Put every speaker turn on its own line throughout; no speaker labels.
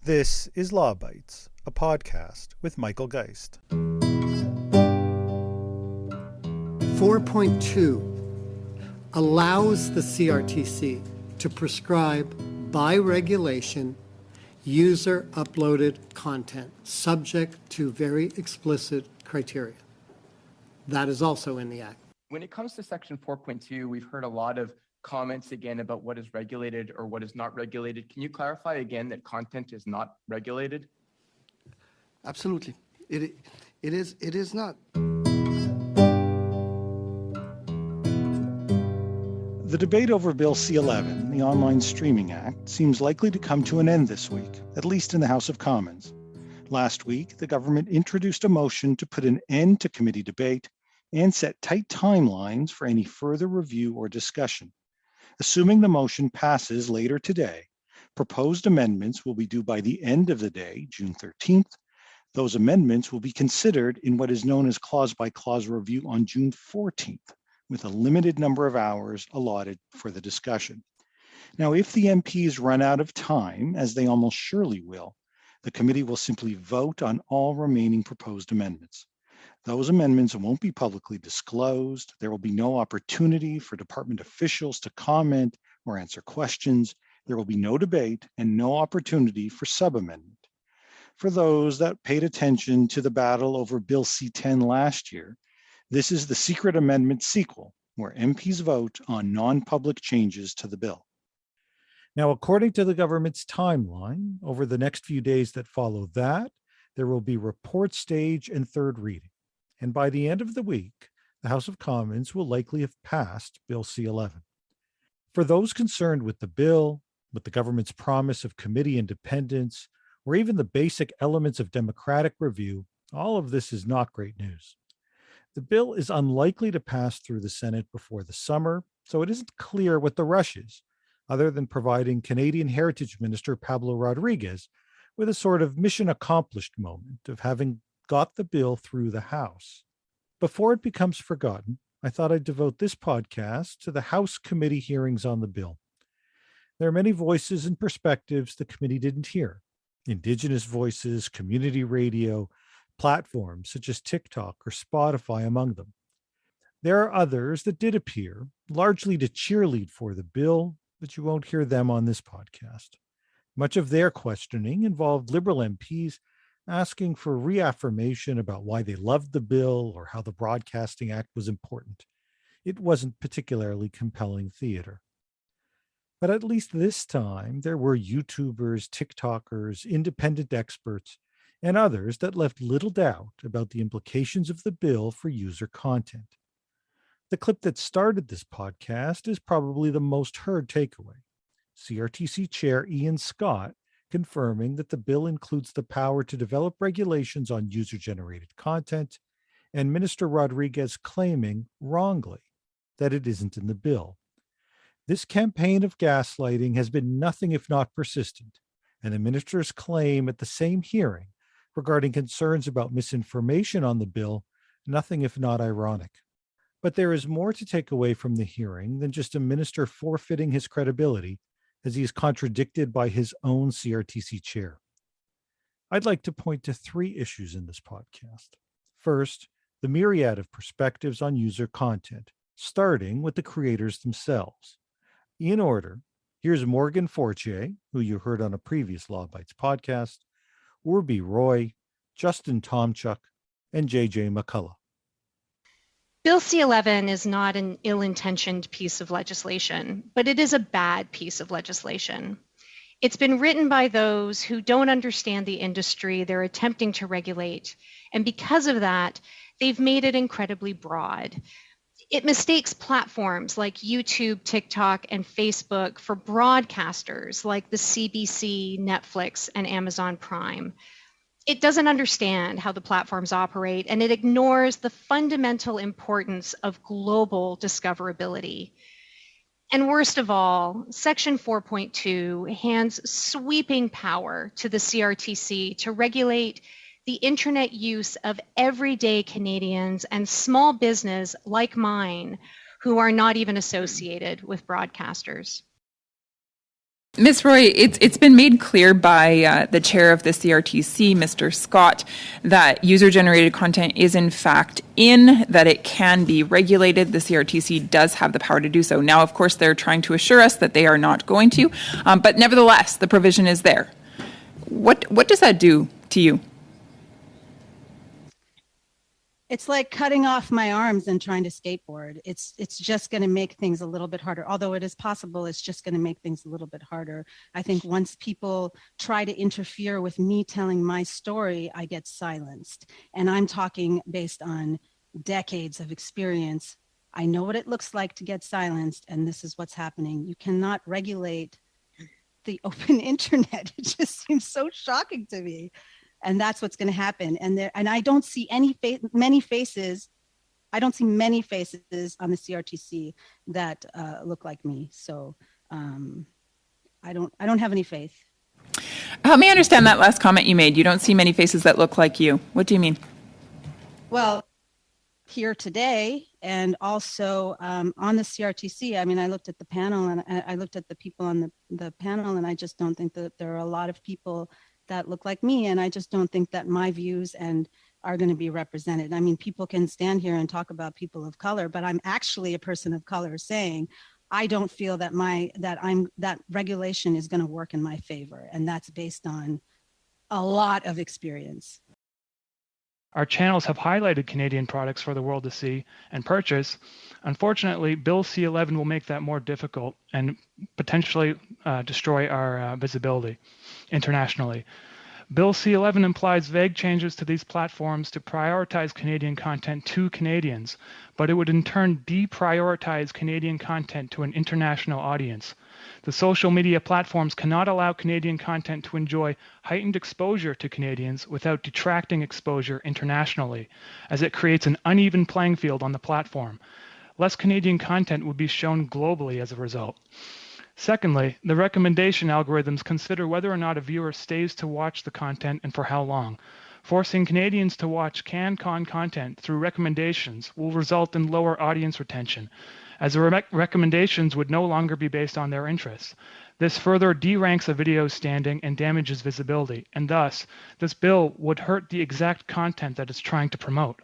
This is Law Bytes, a podcast with Michael Geist.
4.2 allows the CRTC to prescribe by regulation user-uploaded content subject to very explicit criteria. That is also in the Act.
When it comes to Section 4.2, we've heard a lot of comments again about what is regulated or what is not regulated. Can you clarify again that content is not regulated?
Absolutely. It is not.
The debate over Bill C-11, the Online Streaming Act, seems likely to come to an end this week, at least in the House of Commons. Last week, the government introduced a motion to put an end to committee debate and set tight timelines for any further review or discussion. Assuming the motion passes later today, proposed amendments will be due by the end of the day, June 13th. Those amendments will be considered in what is known as clause-by-clause review on June 14th, with a limited number of hours allotted for the discussion. Now, if the MPs run out of time, as they almost surely will, the committee will simply vote on all remaining proposed amendments. Those amendments won't be publicly disclosed. There will be no opportunity for department officials to comment or answer questions. There will be no debate and no opportunity for sub-amendment. For those that paid attention to the battle over Bill C-10 last year, this is the secret amendment sequel, where MPs vote on non-public changes to the bill.
Now, according to the government's timeline, over the next few days that follow that, there will be report stage and third reading. And by the end of the week, the House of Commons will likely have passed Bill C-11. For those concerned with the bill, with the government's promise of committee independence, or even the basic elements of democratic review, all of this is not great news. The bill is unlikely to pass through the Senate before the summer, so it isn't clear what the rush is, other than providing Canadian Heritage Minister Pablo Rodriguez with a sort of mission accomplished moment of having got the bill through the House. Before it becomes forgotten, I thought I'd devote this podcast to the House committee hearings on the bill. There are many voices and perspectives the committee didn't hear. Indigenous voices, community radio, platforms such as TikTok or Spotify among them. There are others that did appear, largely to cheerlead for the bill, but you won't hear them on this podcast. Much of their questioning involved Liberal MPs asking for reaffirmation about why they loved the bill or how the Broadcasting Act was important. It wasn't particularly compelling theater. But at least this time, there were YouTubers, TikTokers, independent experts, and others that left little doubt about the implications of the bill for user content. The clip that started this podcast is probably the most heard takeaway. CRTC Chair Ian Scott confirming that the bill includes the power to develop regulations on user-generated content, and Minister Rodriguez claiming, wrongly, that it isn't in the bill. This campaign of gaslighting has been nothing if not persistent, and the minister's claim at the same hearing regarding concerns about misinformation on the bill, nothing if not ironic. But there is more to take away from the hearing than just a minister forfeiting his credibility as he is contradicted by his own CRTC chair. I'd like to point to three issues in this podcast. First, the myriad of perspectives on user content, starting with the creators themselves. In order, here's Morgan Fortier, who you heard on a previous Law Bytes podcast, Urbi Roy, Justin Tomchuk, and JJ McCullough.
Bill C-11 is not an ill-intentioned piece of legislation, but it is a bad piece of legislation. It's been written by those who don't understand the industry they're attempting to regulate, and because of that, they've made it incredibly broad. It mistakes platforms like YouTube, TikTok, and Facebook for broadcasters like the CBC, Netflix, and Amazon Prime. It doesn't understand how the platforms operate, and it ignores the fundamental importance of global discoverability. And worst of all, Section 4.2 hands sweeping power to the CRTC to regulate the internet use of everyday Canadians and small business like mine who are not even associated with broadcasters.
Ms. Roy, it's been made clear by the chair of the CRTC, Mr. Scott, that user-generated content is in fact that it can be regulated. The CRTC does have the power to do so. Now, of course, they're trying to assure us that they are not going to, but nevertheless, the provision is there. What does that do to you?
It's like cutting off my arms and trying to skateboard. It's just going to make things a little bit harder. Although it is possible, it's just going to make things a little bit harder. I think once people try to interfere with me telling my story, I get silenced. And I'm talking based on decades of experience. I know what it looks like to get silenced, and this is what's happening. You cannot regulate the open internet. It just seems so shocking to me. And that's what's going to happen. And I don't see many faces. I don't see many faces on the CRTC that look like me. So I don't have any faith.
Help me understand that last comment you made. You don't see many faces that look like you. What do you mean?
Well, here today, and also on the CRTC. I mean, I looked at the panel, and I looked at the people on the panel, and I just don't think that there are a lot of people that look like me, and I just don't think that my views are going to be represented. I mean, people can stand here and talk about people of color, but I'm actually a person of color saying I don't feel that that regulation is going to work in my favor, and that's based on a lot of experience.
Our channels have highlighted Canadian products for the world to see and purchase. Unfortunately, Bill C-11 will make that more difficult and potentially destroy our visibility internationally. Bill C-11 implies vague changes to these platforms to prioritize Canadian content to Canadians, but it would in turn deprioritize Canadian content to an international audience. The social media platforms cannot allow Canadian content to enjoy heightened exposure to Canadians without detracting exposure internationally, as it creates an uneven playing field on the platform. Less Canadian content would be shown globally as a result. Secondly, the recommendation algorithms consider whether or not a viewer stays to watch the content and for how long. Forcing Canadians to watch CanCon content through recommendations will result in lower audience retention, as the recommendations would no longer be based on their interests. This further deranks a video's standing and damages visibility, and thus, this bill would hurt the exact content that it's trying to promote.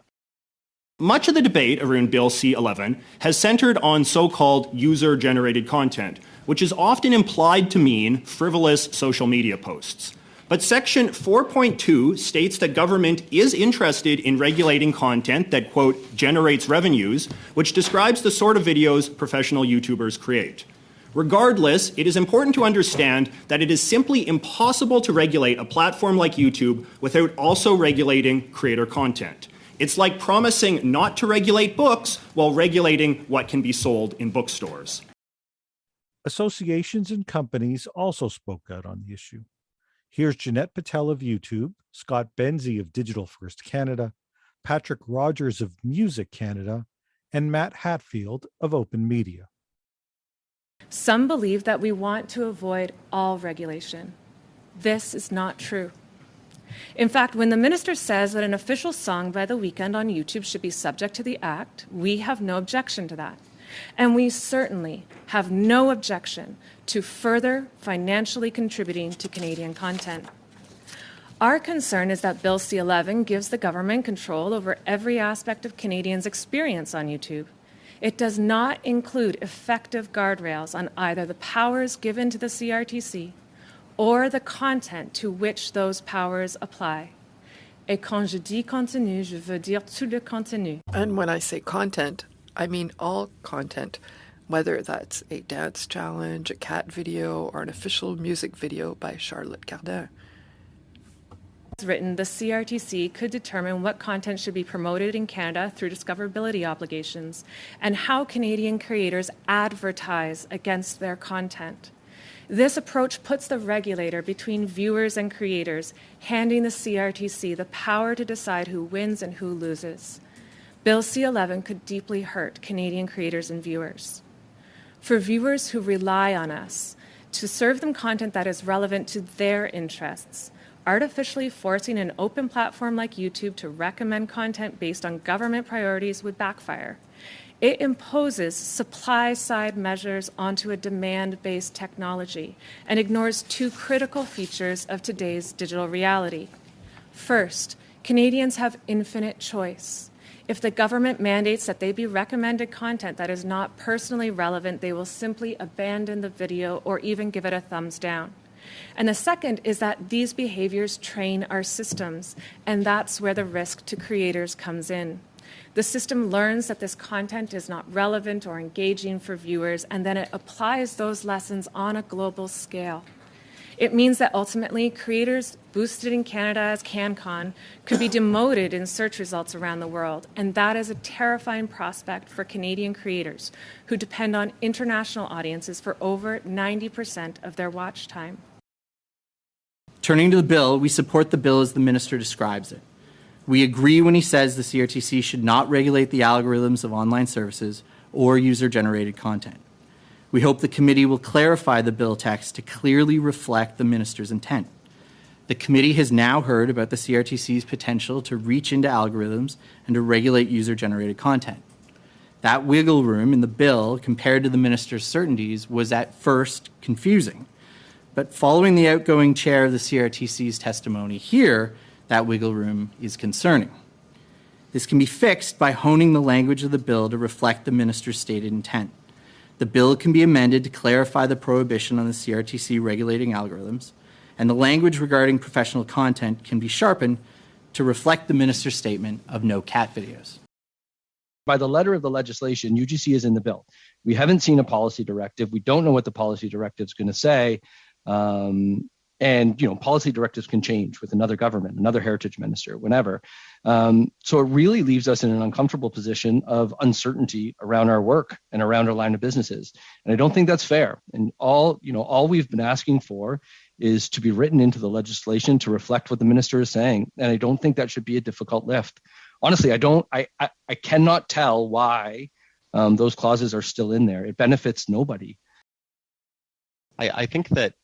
Much of the debate around Bill C-11 has centered on so-called user-generated content, which is often implied to mean frivolous social media posts. But Section 4.2 states that government is interested in regulating content that, quote, generates revenues, which describes the sort of videos professional YouTubers create. Regardless, it is important to understand that it is simply impossible to regulate a platform like YouTube without also regulating creator content. It's like promising not to regulate books while regulating what can be sold in bookstores.
Associations and companies also spoke out on the issue. Here's Jeanette Patel of YouTube, Scott Benzie of Digital First Canada, Patrick Rogers of Music Canada, and Matt Hatfield of Open Media.
Some believe that we want to avoid all regulation. This is not true. In fact, when the minister says that an official song by The Weeknd on YouTube should be subject to the Act, we have no objection to that. And we certainly have no objection to further financially contributing to Canadian content. Our concern is that Bill C-11 gives the government control over every aspect of Canadians' experience on YouTube. It does not include effective guardrails on either the powers given to the CRTC or the content to which those powers apply. Et quand je dis contenu, je veux dire tout le contenu.
And when I say content, I mean all content, whether that's a dance challenge, a cat video, or an official music video by Charlotte Cardin.
As written, the CRTC could determine what content should be promoted in Canada through discoverability obligations and how Canadian creators advertise against their content. This approach puts the regulator between viewers and creators, handing the CRTC the power to decide who wins and who loses. Bill C-11 could deeply hurt Canadian creators and viewers. For viewers who rely on us to serve them content that is relevant to their interests, artificially forcing an open platform like YouTube to recommend content based on government priorities would backfire. It imposes supply-side measures onto a demand-based technology and ignores two critical features of today's digital reality. First, Canadians have infinite choice. If the government mandates that they be recommended content that is not personally relevant, they will simply abandon the video or even give it a thumbs down. And the second is that these behaviors train our systems, and that's where the risk to creators comes in. The system learns that this content is not relevant or engaging for viewers, and then it applies those lessons on a global scale. It means that ultimately creators boosted in Canada as CanCon could be demoted in search results around the world, and that is a terrifying prospect for Canadian creators who depend on international audiences for over 90% of their watch time.
Turning to the bill, we support the bill as the minister describes it. We agree when he says the CRTC should not regulate the algorithms of online services or user-generated content. We hope the committee will clarify the bill text to clearly reflect the minister's intent. The committee has now heard about the CRTC's potential to reach into algorithms and to regulate user-generated content. That wiggle room in the bill compared to the minister's certainties was at first confusing. But following the outgoing chair of the CRTC's testimony here, that wiggle room is concerning. This can be fixed by honing the language of the bill to reflect the minister's stated intent. The bill can be amended to clarify the prohibition on the CRTC regulating algorithms, and the language regarding professional content can be sharpened to reflect the minister's statement of no cat videos.
By the letter of the legislation, UGC is in the bill. We haven't seen a policy directive. We don't know what the policy directive is going to say. And, policy directives can change with another government, another heritage minister, whenever. So it really leaves us in an uncomfortable position of uncertainty around our work and around our line of businesses. And I don't think that's fair. And all we've been asking for is to be written into the legislation to reflect what the minister is saying. And I don't think that should be a difficult lift. Honestly, I cannot tell why those clauses are still in there. It benefits nobody.
I think that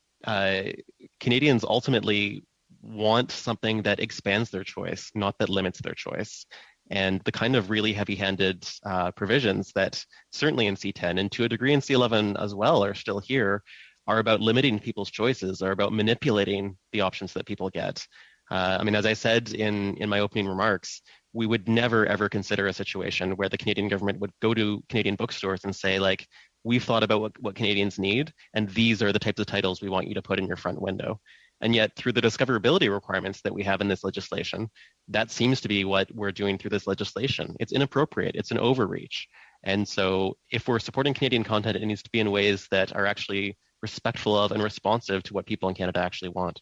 Canadians ultimately want something that expands their choice, not that limits their choice. And the kind of really heavy-handed provisions that certainly in C-10 and to a degree in C-11 as well are still here are about limiting people's choices, are about manipulating the options that people get. As I said in my opening remarks, we would never, ever consider a situation where the Canadian government would go to Canadian bookstores and say, like, we've thought about what Canadians need, and these are the types of titles we want you to put in your front window. And yet, through the discoverability requirements that we have in this legislation, that seems to be what we're doing through this legislation. It's inappropriate. It's an overreach. And so if we're supporting Canadian content, it needs to be in ways that are actually respectful of and responsive to what people in Canada actually want.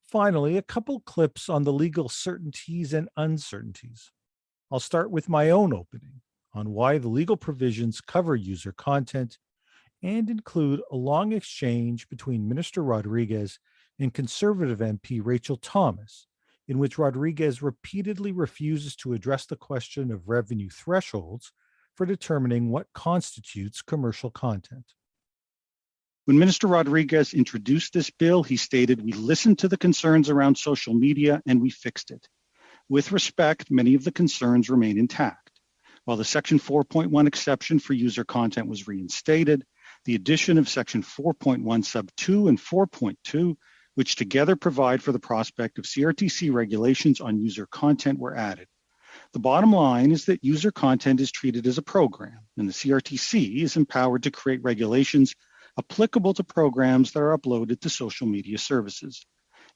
Finally, a couple clips on the legal certainties and uncertainties. I'll start with my own opening on why the legal provisions cover user content and include a long exchange between Minister Rodriguez and Conservative MP Rachel Thomas, in which Rodriguez repeatedly refuses to address the question of revenue thresholds for determining what constitutes commercial content.
When Minister Rodriguez introduced this bill, he stated, "We listened to the concerns around social media and we fixed it." With respect, many of the concerns remain intact. While the Section 4.1 exception for user content was reinstated, the addition of Section 4.1 sub 2 and 4.2, which together provide for the prospect of CRTC regulations on user content, were added. The bottom line is that user content is treated as a program, and the CRTC is empowered to create regulations applicable to programs that are uploaded to social media services.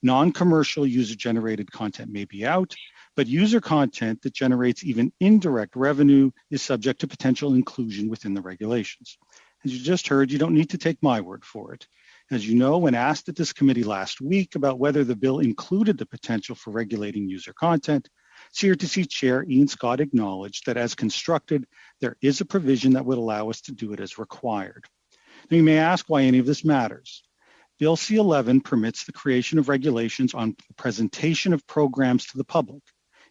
Non-commercial user-generated content may be out, but user content that generates even indirect revenue is subject to potential inclusion within the regulations. As you just heard, you don't need to take my word for it. As you know, when asked at this committee last week about whether the bill included the potential for regulating user content, CRTC Chair Ian Scott acknowledged that as constructed, there is a provision that would allow us to do it as required. Now, you may ask why any of this matters. Bill C-11 permits the creation of regulations on the presentation of programs to the public.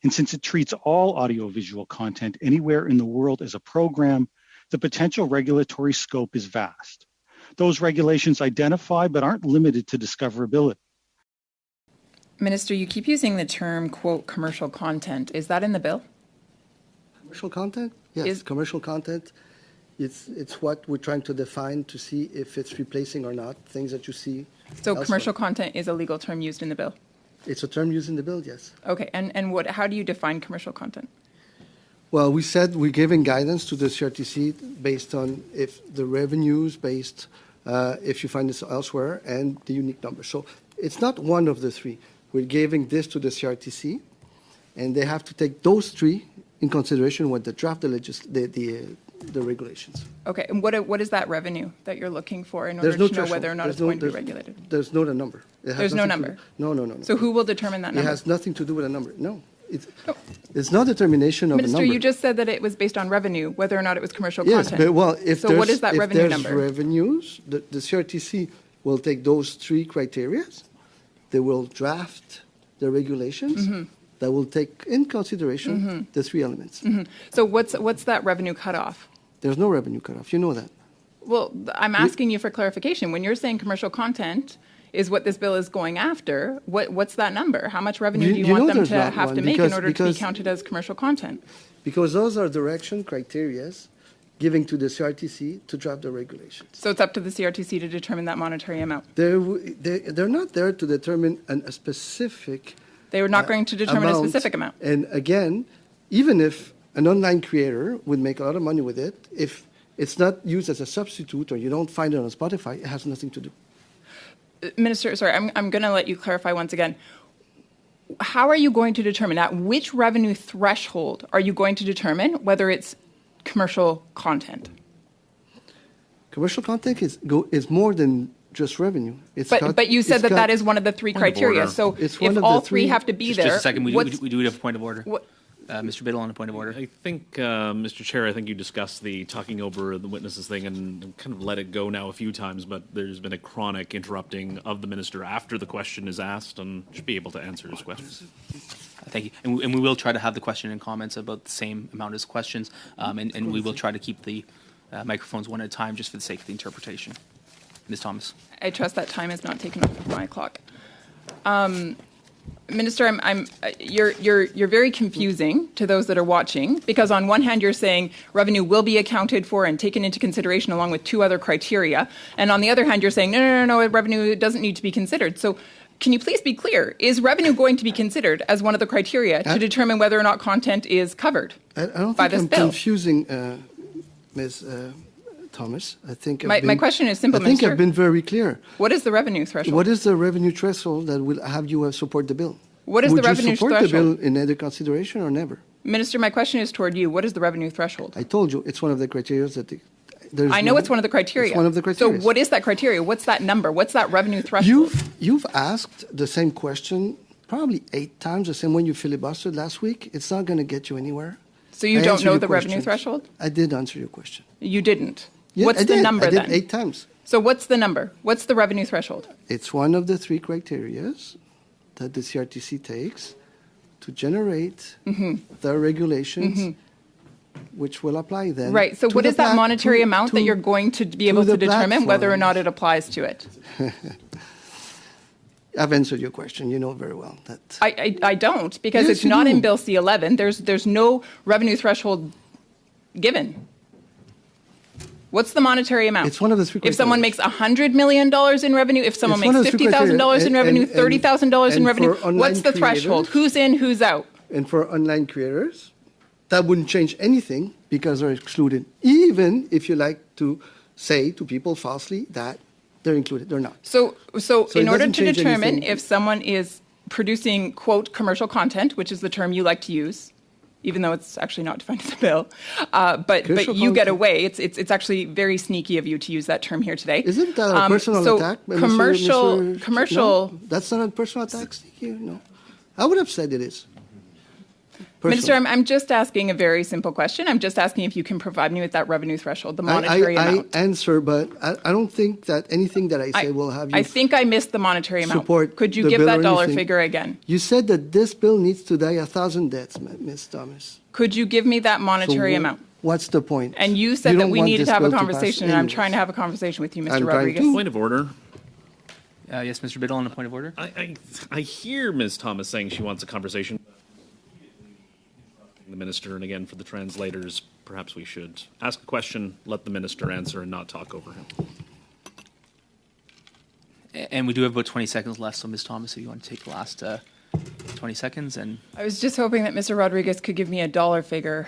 And since it treats all audiovisual content anywhere in the world as a program, the potential regulatory scope is vast. Those regulations identify but aren't limited to discoverability.
Minister, you keep using the term, quote, commercial content. Is that in the bill?
Commercial content? Yes, commercial content. It's what we're trying to define to see if it's replacing or not things that you see.
So
elsewhere.
commercial content is a legal term used in the bill?
It's a term used in the bill, yes.
Okay, and how do you define commercial content?
Well, we said we're giving guidance to the CRTC based on if the revenues based, if you find this elsewhere, and the unique number. So it's not one of the three. We're giving this to the CRTC, and they have to take those three in consideration when they draft the regulations.
Okay, and what is that revenue that you're looking for in order
There's no
to know whether
threshold.
or not
There's
it's
no-
going to be
there's-
regulated?
There's not a number. It has
There's no
nothing to
number?
do- No.
So who will determine that
It
number?
has nothing to do with a number. No. It's not determination of a
Minister,
number.
you just said that it was based on revenue, whether or not it was commercial
Yes,
content.
but well, if
so what
there's-
is that
if
revenue
there's
number?
revenues, the CRTC will take those three criteria. They will draft the regulations
Mm-hmm.
that will take in consideration the three elements.
So what's that revenue cutoff?
There's no revenue cutoff. You know that.
Well, I'm asking you for clarification. When you're saying commercial content is what this bill is going after, what's that number? How much revenue do you
You
want
know
them
there's
to
not
have
one
to make in
because-
order to be
because-
counted as commercial content?
Because those are direction criteria giving to the CRTC to draft the regulations.
So it's up to the CRTC to determine that monetary amount.
They're not there to determine a specific
They were not going to determine a specific amount.
And again, even if an online creator would make a lot of money with it, if it's not used as a substitute or you don't find it on Spotify, it has nothing to do.
Minister, sorry, I'm going to let you clarify once again. How are you going to determine at which revenue threshold are you going to determine whether it's commercial content?
Commercial content is more than just revenue.
But you said that is one of the three criteria. So if all three have to be there,
Just a second, we do have a point of order.
What-
Mr. Biddle on a point of order.
I think, Mr. Chair, I think you discussed the talking over the witnesses thing and kind of let it go now a few times, but there's been a chronic interrupting of the minister after the question is asked and should be able to answer his questions.
Thank you. And we will try to have the question and comments about the same amount as questions, and we will try to keep the microphones one at a time just for the sake of the interpretation. Ms. Thomas.
I trust that time is not taken off of my clock. Minister, you're very confusing to those that are watching because on one hand you're saying revenue will be accounted for and taken into consideration along with two other criteria, and on the other hand you're saying no, revenue doesn't need to be considered. So can you please be clear? Is revenue going to be considered as one of the criteria to determine whether or not content is covered
I don't
by
think
this
I'm
bill?
confusing, Ms. Thomas. I think
My question is simple,
I think
Minister.
I've been very clear.
What is the revenue threshold?
What is the revenue threshold that will have you support the bill?
What is
Would
the revenue
you support
threshold?
the bill in either consideration or never?
Minister, my question is toward you. What is the revenue threshold?
I told you it's one of the criteria that there's
I know it's one of the criteria.
It's one of the criteria.
So what is that criteria? What's that number? What's that revenue threshold?
You've asked the same question probably 8 times, the same one you filibustered last week. It's not going to get you anywhere.
So you
I
don't
answered
know
your
the revenue
questions.
threshold?
I did answer your question.
You didn't.
Yeah,
What's
I
the
did.
number
I did
then?
8 times.
So what's the number? What's the revenue threshold?
It's one of the 3 criteria that the CRTC takes to generate the regulations, which will apply then.
Right. So
to
what
the
is that
plat-
monetary
to-
amount that
to-
you're going to be able to
the
determine whether or not
platforms.
it applies to it?
I've answered your question. You know very well that.
I don't because
Yes,
it's
you
not
do.
in Bill C-11. There's no revenue threshold given. What's the monetary amount?
It's one of the 3
If someone makes $100 million in revenue, if someone
It's one
makes
of the 3
$50,000 in
criteria,
revenue,
and-
$30,000 in
and
revenue,
for online
what's the threshold?
creators-
Who's in, who's out?
And for online creators, that wouldn't change anything because they're excluded. Even if you like to say to people falsely that they're included, they're not.
So
it
in order
doesn't
to
change
determine
anything.
if someone is producing, quote, commercial content, which is the term you like to use, even though it's actually not defined in the bill, but you get away. It's actually very sneaky of you to use that term here today.
Isn't that a personal
so
attack?
commercial.
No, that's not a personal attack, Sneaky. No. I would have said it is.
Minister, I'm just asking a very simple question. I'm just asking if you can provide me with that revenue threshold, the monetary amount.
I answer, but I don't think that anything that I say will have you
I think I missed the monetary amount.
support
Could you
the
give
bill
that
or
dollar
anything.
figure again?
You said that this bill needs to die 1,000 deaths, Ms. Thomas.
Could you give me that monetary amount?
What's the point?
And you said that
don't
we
want
needed
this
to have a
bill pass
conversation, and I'm
anyways.
trying to have a conversation with you, Mr.
I'm trying
Rodriguez.
to.
Point of order.
Yes, Mr. Biddle on a point of order.
I hear Ms. Thomas saying she wants a conversation. The minister, and again, for the translators, perhaps we should ask a question, let the minister answer, and not talk over him.
And we do have about 20 seconds left, so Ms. Thomas, if you want to take the last 20 seconds. And
I was just hoping that Mr. Rodriguez could give me a dollar figure.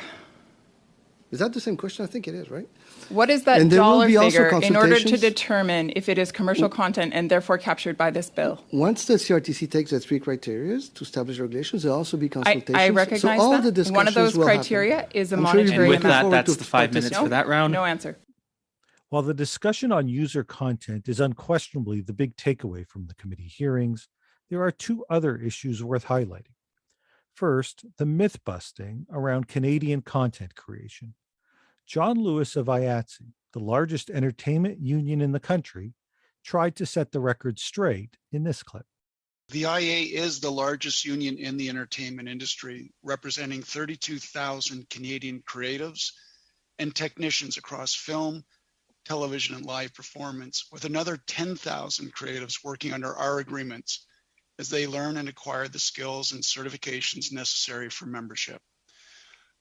Is that the same question? I think it is, right?
What is that
And there will
dollar
be also
figure in order to
consultations?
determine if it is commercial content and therefore captured by this bill?
Once the CRTC takes the three criteria to establish regulations, there'll also be consultations.
I recognize
so all
that.
The
One of those
discussions will
criteria
happen.
is a
I'm sure
monetary
you'll be
with
looking
that,
forward
that's
to
the 5 minutes for that round.
No answer.
While the discussion on user content is unquestionably the big takeaway from the committee hearings, there are two other issues worth highlighting. First, the myth busting around Canadian content creation. John Lewis of IATSE, the largest entertainment union in the country, tried to set the record straight in this clip.
The IA is the largest union in the entertainment industry, representing 32,000 Canadian creatives and technicians across film, television, and live performance, with another 10,000 creatives working under our agreements as they learn and acquire the skills and certifications necessary for membership.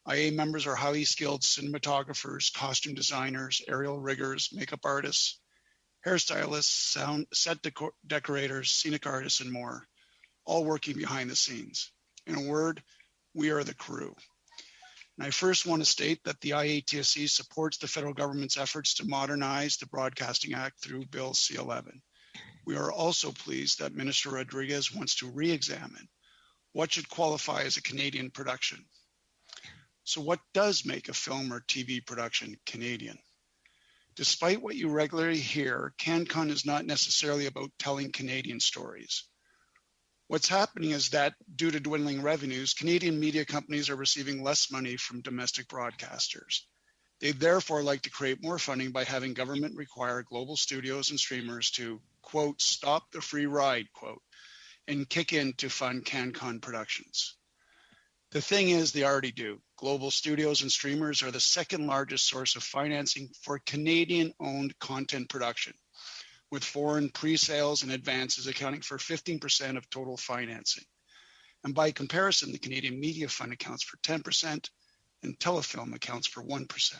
IA members are highly skilled cinematographers, costume designers, aerial riggers, makeup artists, hairstylists, sound set decorators, scenic artists, and more, all working behind the scenes. In a word, we are the crew. And I first want to state that the IATSE supports the federal government's efforts to modernize the Broadcasting Act through Bill C-11. We are also pleased that Minister Rodriguez wants to re-examine what should qualify as a Canadian production. So what does make a film or TV production Canadian? Despite what you regularly hear, CanCon is not necessarily about telling Canadian stories. What's happening is that due to dwindling revenues, Canadian media companies are receiving less money from domestic broadcasters. They therefore like to create more funding by having government require global studios and streamers to, quote, stop the free ride, quote, and kick in to fund CanCon productions. The thing is, they already do. Global studios and streamers are the second largest source of financing for Canadian-owned content production, with foreign pre-sales and advances accounting for 15% of total financing. And by comparison, the Canadian Media Fund accounts for 10% and Telefilm accounts for 1%.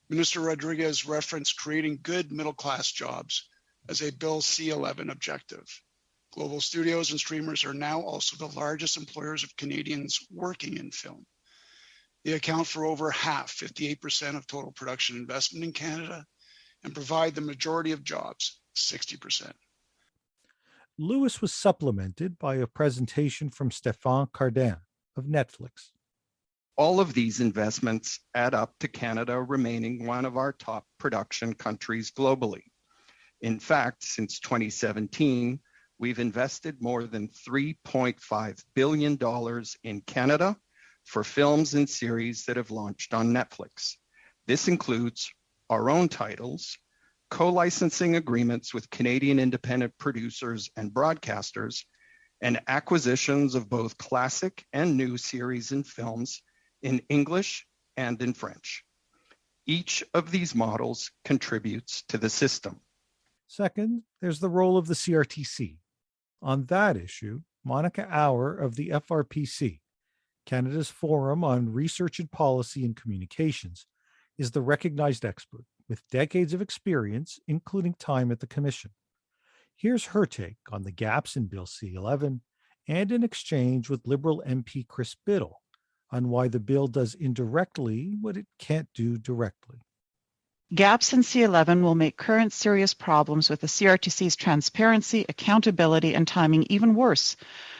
Minister Rodriguez referenced creating good middle-class jobs as a Bill C-11 objective. Global studios and streamers are now also the largest employers of Canadians working in film. They account for over half, 58% of total production investment in Canada, and provide the majority of jobs, 60%.
Lewis was supplemented by a presentation from Stéphane Cardin of Netflix.
All of these investments add up to Canada remaining one of our top production countries globally. In fact, since 2017, we've invested more than $3.5 billion in Canada for films and series that have launched on Netflix. This includes our own titles, co-licensing agreements with Canadian independent producers and broadcasters, and acquisitions of both classic and new series and films in English and in French. Each of these models contributes to the system.
Second, there's the role of the CRTC. On that issue, Monica Auer of the FRPC, Canada's Forum on Research and Policy and Communications, is the recognized expert with decades of experience, including time at the Commission. Here's her take on the gaps in Bill C-11 and an exchange with Liberal MP Chris Biddle on why the bill does indirectly what it can't do directly.
Gaps in C-11 will make current serious problems with the CRTC's transparency, accountability, and timing even worse.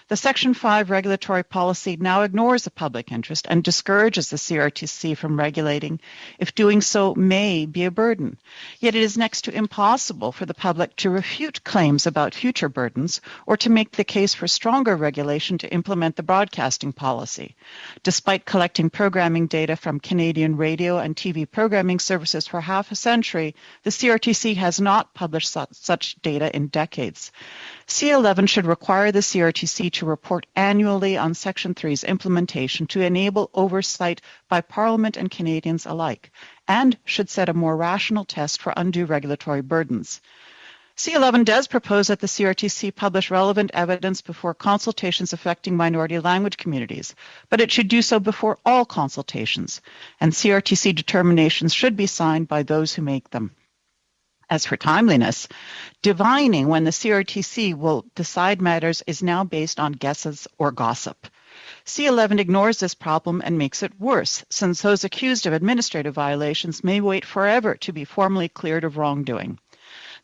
The Section 5 regulatory policy now ignores the public interest and discourages the CRTC from regulating if doing so may be a burden. Yet it is next to impossible for the public to refute claims about future burdens or to make the case for stronger regulation to implement the broadcasting policy. Despite collecting programming data from Canadian radio and TV programming services for half a century, the CRTC has not published such data in decades. C-11 should require the CRTC to report annually on Section 3's implementation to enable oversight by Parliament and Canadians alike, and should set a more rational test for undue regulatory burdens. C-11 does propose that the CRTC publish relevant evidence before consultations affecting minority language communities, but it should do so before all consultations, and CRTC determinations should be signed by those who make them. As for timeliness, divining when the CRTC will decide matters is now based on guesses or gossip. C-11 ignores this problem and makes it worse, since those accused of administrative violations may wait forever to be formally cleared of wrongdoing.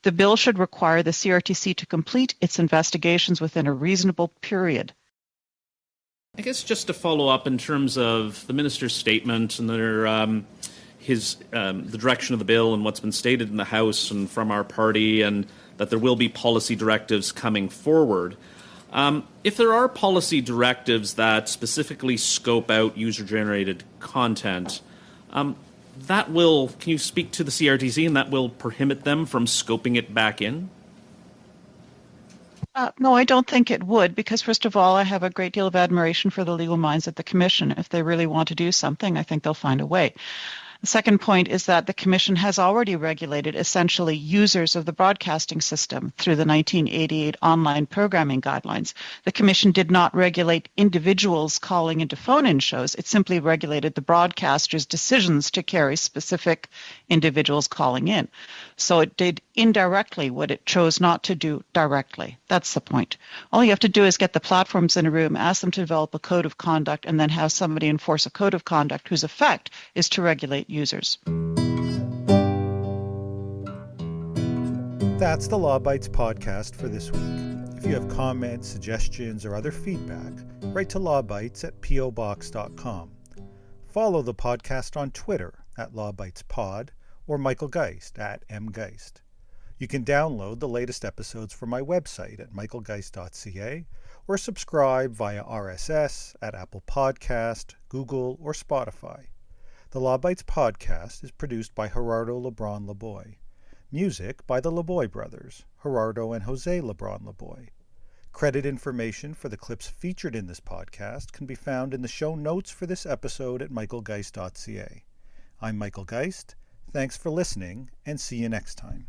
The bill should require the CRTC to complete its investigations within a reasonable period.
I guess just to follow up in terms of the minister's statement and the direction of the bill and what's been stated in the House and from our party, and that there will be policy directives coming forward. If there are policy directives that specifically scope out user-generated content, can you speak to the CRTC and that will prohibit them from scoping it back in?
No, I don't think it would, because first of all, I have a great deal of admiration for the legal minds at the Commission. If they really want to do something, I think they'll find a way. The second point is that the Commission has already regulated essentially users of the broadcasting system through the 1988 online programming guidelines. The Commission did not regulate individuals calling into phone-in shows. It simply regulated the broadcaster's decisions to carry specific individuals calling in. So it did indirectly what it chose not to do directly. That's the point. All you have to do is get the platforms in a room, ask them to develop a code of conduct, and then have somebody enforce a code of conduct whose effect is to regulate users.
That's the Law Bytes podcast for this week. If you have comments, suggestions, or other feedback, write to lawbytes@pobox.com. Follow the podcast on Twitter @LawBytesPod or Michael Geist @mgeist. You can download the latest episodes from my website at michaelgeist.ca or subscribe via RSS at Apple Podcast, Google, or Spotify. The Law Bytes podcast is produced by Gerardo Lebron Laboy. Music by the Laboy brothers, Gerardo and Jose Lebron Laboy. Credit information for the clips featured in this podcast can be found in the show notes for this episode at michaelgeist.ca. I'm Michael Geist. Thanks for listening, and see you next time.